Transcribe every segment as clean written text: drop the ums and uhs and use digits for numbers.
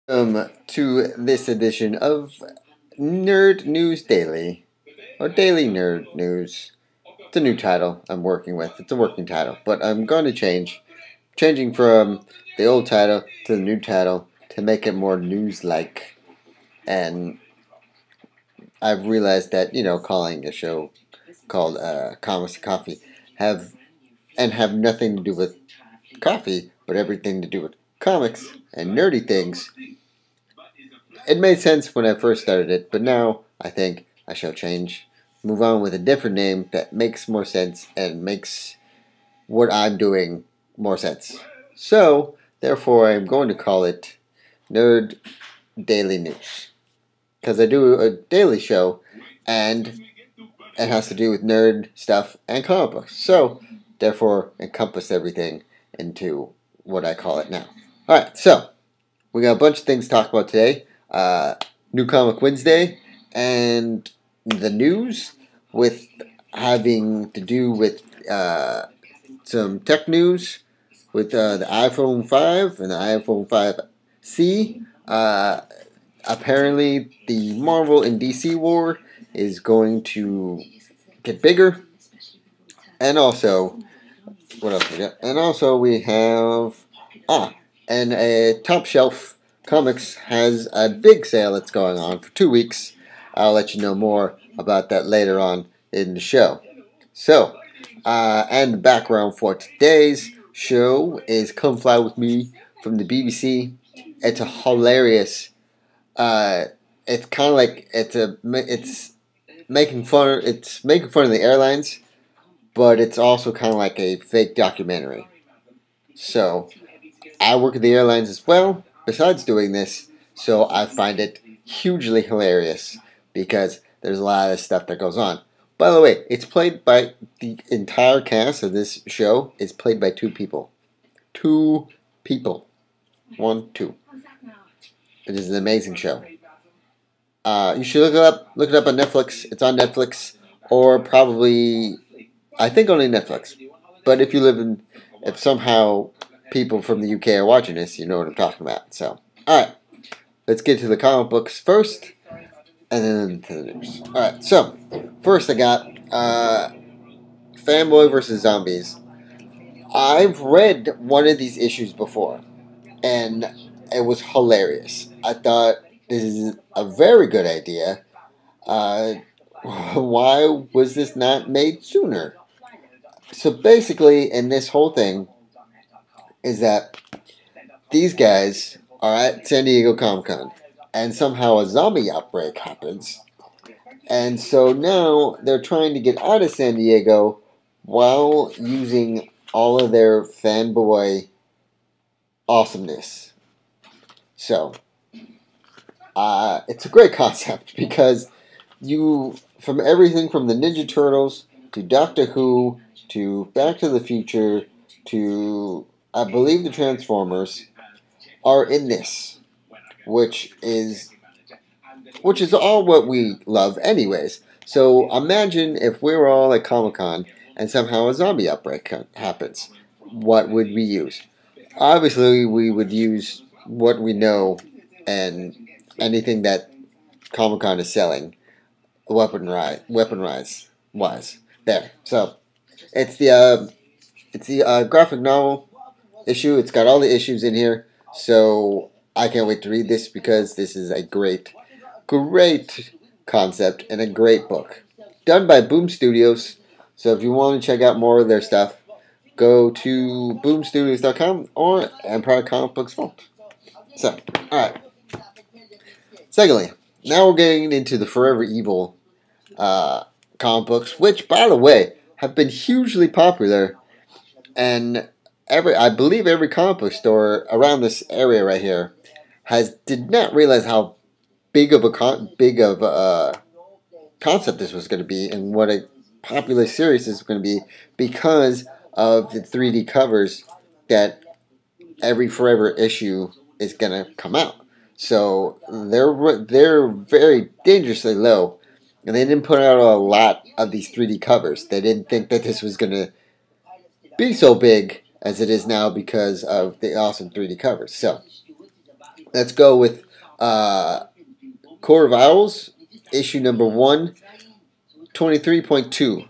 To this edition of Nerd News Daily, or Daily Nerd News. It's a new title I'm working with. It's a working title, but I'm going to changing from the old title to the new title to make it more news-like. And I've realized that calling a show called Comics and Coffee have nothing to do with coffee, but everything to do with comics and nerdy things. It made sense when I first started it, but now I think I shall move on with a different name that makes more sense and makes what I'm doing more sense. So, therefore, I'm going to call it Nerd Daily News. Because I do a daily show, and it has to do with nerd stuff and comic books. So, therefore, encompass everything into what I call it now. Alright, so, we got a bunch of things to talk about today. New Comic Wednesday, and the news with having to do with some tech news with the iPhone 5 and the iPhone 5C. Apparently, the Marvel and DC war is going to get bigger. And also, what else we got? And also, we have and a Top Shelf Comics has a big sale that's going on for 2 weeks. I'll let you know more about that later on in the show. So, and the background for today's show is "Come Fly with Me" from the BBC. It's a hilarious. It's kind of like it's making fun. It's making fun of the airlines, but it's also kind of like a fake documentary. So, I work at the airlines as well, besides doing this, so I find it hugely hilarious because there's a lot of stuff that goes on. By the way, it's played by the entire cast of this show is played by two people. Two people. 1, 2. It is an amazing show. You should look it up. Look it up on Netflix. It's on Netflix, or probably, I think only Netflix. But if somehow people from the UK are watching this, you know what I'm talking about. So, alright. Let's get to the comic books first, and then to the news. Alright, so, first I got Fanboy vs. Zombies. I've read one of these issues before, and it was hilarious. I thought this is a very good idea. Why was this not made sooner? So basically, in this whole thing, is that these guys are at San Diego Comic-Con, and somehow a zombie outbreak happens. And so now they're trying to get out of San Diego while using all of their fanboy awesomeness. So, it's a great concept because from everything from the Ninja Turtles to Doctor Who to Back to the Future to, I believe, the Transformers are in this, which is all what we love anyways. So imagine if we were all at Comic-Con and somehow a zombie outbreak happens. What would we use? Obviously, we would use what we know and anything that Comic-Con is selling, weapon-wise. There. So, it's the graphic novel issue. It's got all the issues in here. So, I can't wait to read this because this is a great concept and a great book. Done by Boom Studios. So, if you want to check out more of their stuff, go to boomstudios.com or Empire Comic Books Vault. So, alright. Secondly, now we're getting into the Forever Evil comic books, which, by the way, have been hugely popular. And I believe every comic book store around this area right here did not realize how big of a concept this was going to be and what a popular series this was going to be because of the 3D covers that every Forever issue is going to come out. So they're very dangerously low, and they didn't put out a lot of these 3D covers. They didn't think that this was going to be so big as it is now because of the awesome 3D covers. So let's go with Core of Owls, issue number 123.2.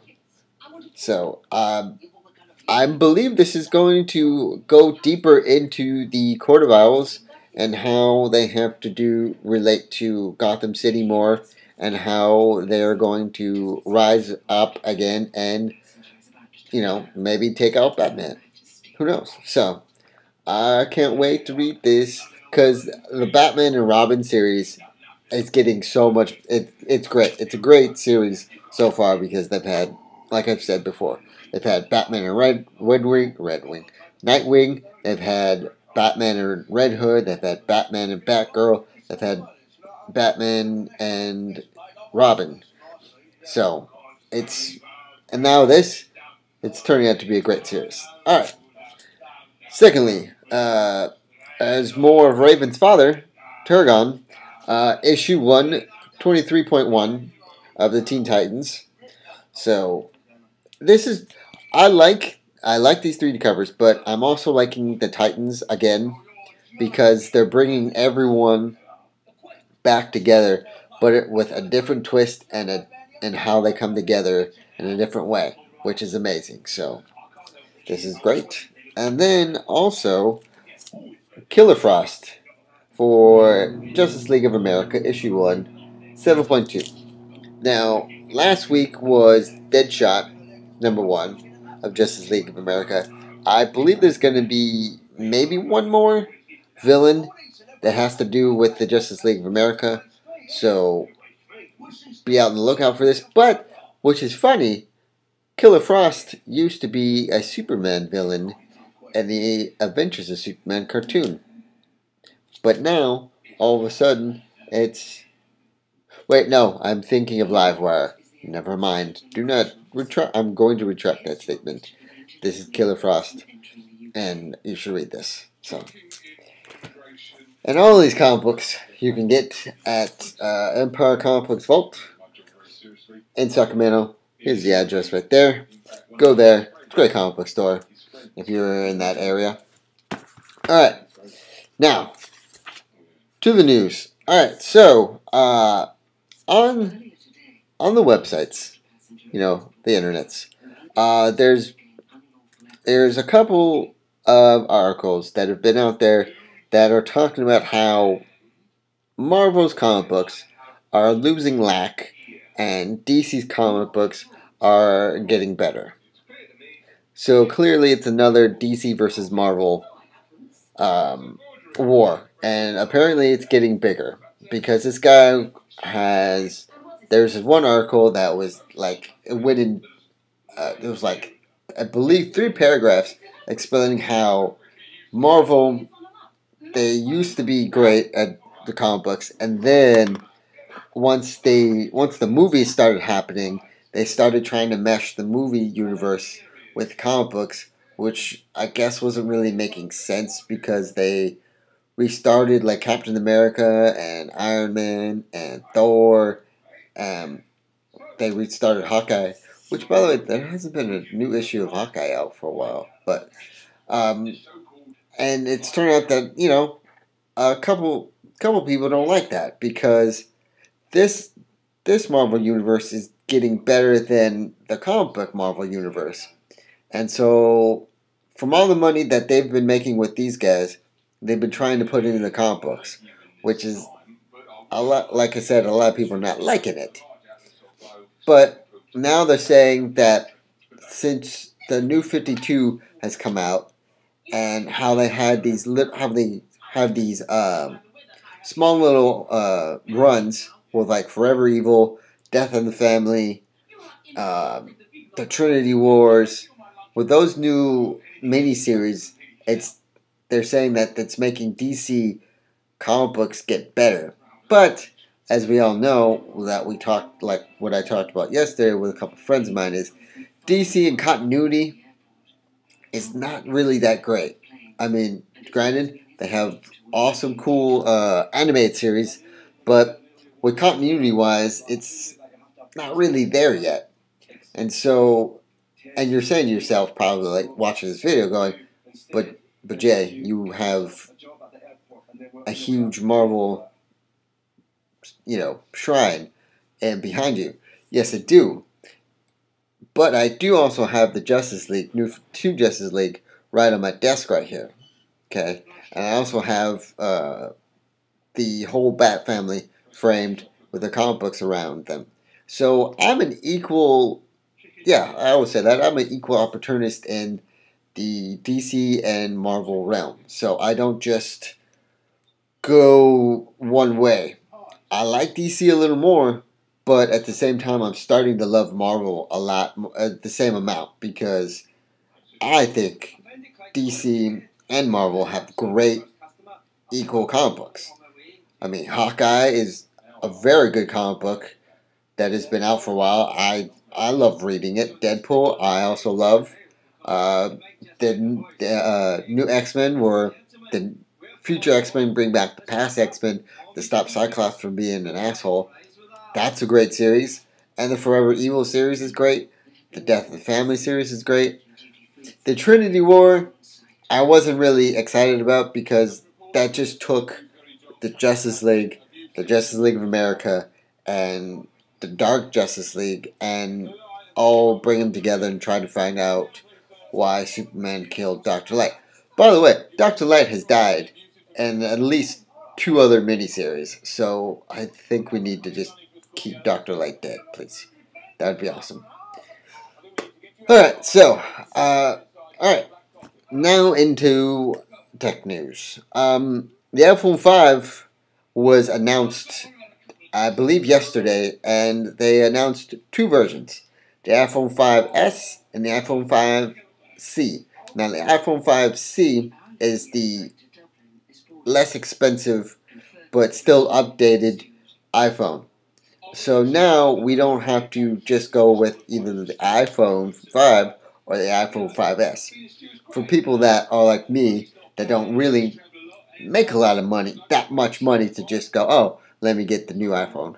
So, I believe this is going to go deeper into the Court of Owls and how they have to relate to Gotham City more, and how they're going to rise up again and, maybe take out Batman. Who knows? So, I can't wait to read this because the Batman and Robin series is getting so much. It's great. It's a great series so far because they've had, like I've said before, they've had Batman and Nightwing. They've had Batman and Red Hood. They've had Batman and Batgirl. They've had Batman and Robin. So and now it's turning out to be a great series. All right. Secondly, as more of Raven's father, Turgon, issue 123.1 of the Teen Titans. So this is I like these 3D covers, but I'm also liking the Titans again because they're bringing everyone back together, but with a different twist and how they come together in a different way, which is amazing. So this is great. And then also Killer Frost for Justice League of America, issue 1, 7.2. Now, last week was Deadshot, number 1 of Justice League of America. I believe there's going to be maybe one more villain that has to do with the Justice League of America. So, be out on the lookout for this. But, which is funny, Killer Frost used to be a Superman villain in the Adventures of Superman cartoon. But now, all of a sudden, it's... Wait, no, I'm thinking of Livewire. Never mind. Do not retract. I'm going to retract that statement. This is Killer Frost, and you should read this. So, and all of these comic books you can get at Empire Comic Books Vault in Sacramento. Here's the address right there. Go there. It's a great comic book store if you're in that area. All right, now to the news. All right, so on the websites, the internets, there's a couple of articles that have been out there that are talking about how Marvel's comic books are losing lack and DC's comic books are getting better. So clearly it's another DC versus Marvel war, and apparently it's getting bigger because this guy there's this one article that was like it went in there was like I believe 3 paragraphs explaining how Marvel, they used to be great at the comic books, and then once the movies started happening, they started trying to mesh the movie universe with comic books, which I guess wasn't really making sense because they restarted like Captain America and Iron Man and Thor. They restarted Hawkeye, which, by the way, there hasn't been a new issue of Hawkeye out for a while. But and it's turned out that a couple people don't like that because this Marvel universe is getting better than the comic book Marvel universe, and so from all the money that they've been making with these guys, they've been trying to put it in the comic books, which is a lot. Like I said, a lot of people are not liking it. But now they're saying that since the New 52 has come out, and how they had these small little runs with like Forever Evil, Death in the Family, the Trinity Wars, with those new miniseries, they're saying that it's making DC comic books get better. But as we all know, that we talked like what I talked about yesterday with a couple of friends of mine is DC and continuity is not really that great. I mean, granted, they have awesome, cool animated series, but with continuity wise, it's not really there yet. And so, and you're saying to yourself, probably like watching this video, going, but Jay, you have a huge Marvel, shrine and behind you. Yes, I do. But I do also have the Justice League, new 2 Justice League, right on my desk right here. Okay? And I also have the whole Bat family framed with the comic books around them. So I'm an equal, yeah, I always say that. I'm an equal opportunist in the DC and Marvel realm. So I don't just go one way. I like DC a little more, but at the same time, I'm starting to love Marvel a lot, the same amount, because I think DC and Marvel have great equal comic books. I mean, Hawkeye is a very good comic book that has been out for a while. I love reading it. Deadpool, I also love. Uh, the new X-Men, where the future X-Men bring back the past X-Men to stop Cyclops from being an asshole. That's a great series. And the Forever Evil series is great. The Death of the Family series is great. The Trinity War, I wasn't really excited about, because that just took the Justice League of America, and the Dark Justice League, and all bring them together and try to find out why Superman killed Dr. Light. By the way, Dr. Light has died in at least 2 other miniseries, so I think we need to just keep Dr. Light dead, please. That would be awesome. Alright, so, alright, now into tech news. The iPhone 5 was announced, I believe, yesterday, and they announced 2 versions, the iPhone 5S and the iPhone 5C. Now, the iPhone 5C is the less expensive but still updated iPhone. So now we don't have to just go with either the iPhone 5 or the iPhone 5S. For people that are like me, that don't really make a lot of money, that much money to just go, oh, let me get the new iPhone.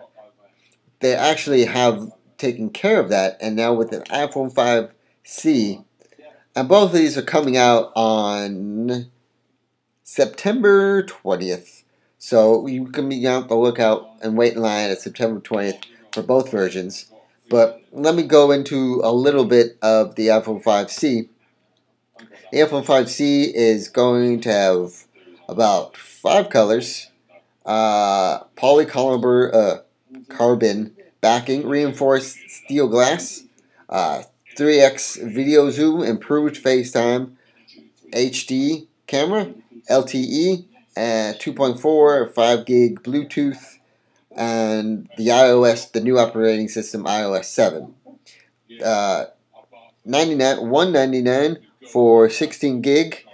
They actually have taken care of that, and now with the iPhone 5C, and both of these are coming out on September 20th. So you can be on the lookout and wait in line at September 20th for both versions. But let me go into a little bit of the iPhone 5C. The iPhone 5C is going to have about 5 colors, carbon backing, reinforced steel glass, 3x video zoom, improved FaceTime, HD camera, LTE, 2.4, 5 gig Bluetooth, and the new operating system, iOS 7. $199 for 16 gig,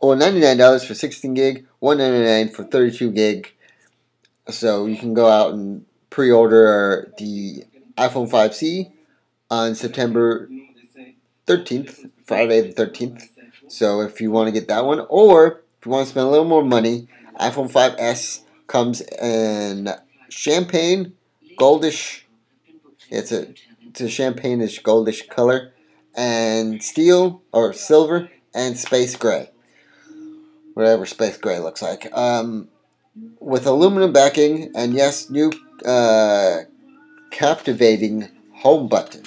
or $99 for 16 gig, $199 for 32 gig. So you can go out and pre-order the iPhone 5C on September 13th, Friday the 13th. So if you want to get that one, or if you want to spend a little more money, iPhone 5S comes in champagne, goldish. It's a champagne-ish, goldish color, and steel or silver, and space gray, whatever space gray looks like. With aluminum backing, and yes, new captivating home button.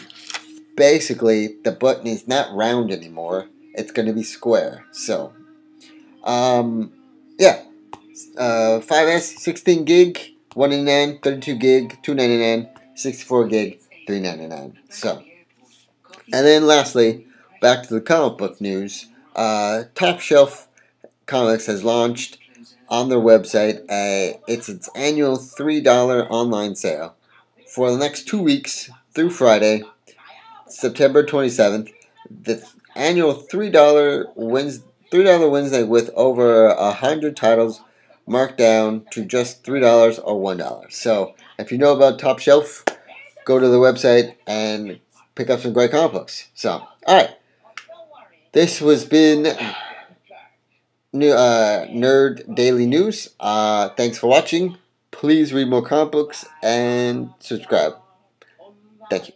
Basically, the button is not round anymore. It's going to be square. So, yeah. 5S, 16 gig, $199, 32 gig, $299, 64 gig, $399. So, and then lastly, back to the comic book news. Top Shelf Comics has launched on their website its annual $3 online sale for the next 2 weeks through Friday, September 27th. The annual $3 Wednesday with over 100 titles marked down to just $3 or $1. So if you know about Top Shelf, go to the website and pick up some great comic books. So, alright. This has been Nerd Daily News. Thanks for watching. Please read more comic books and subscribe. Thank you.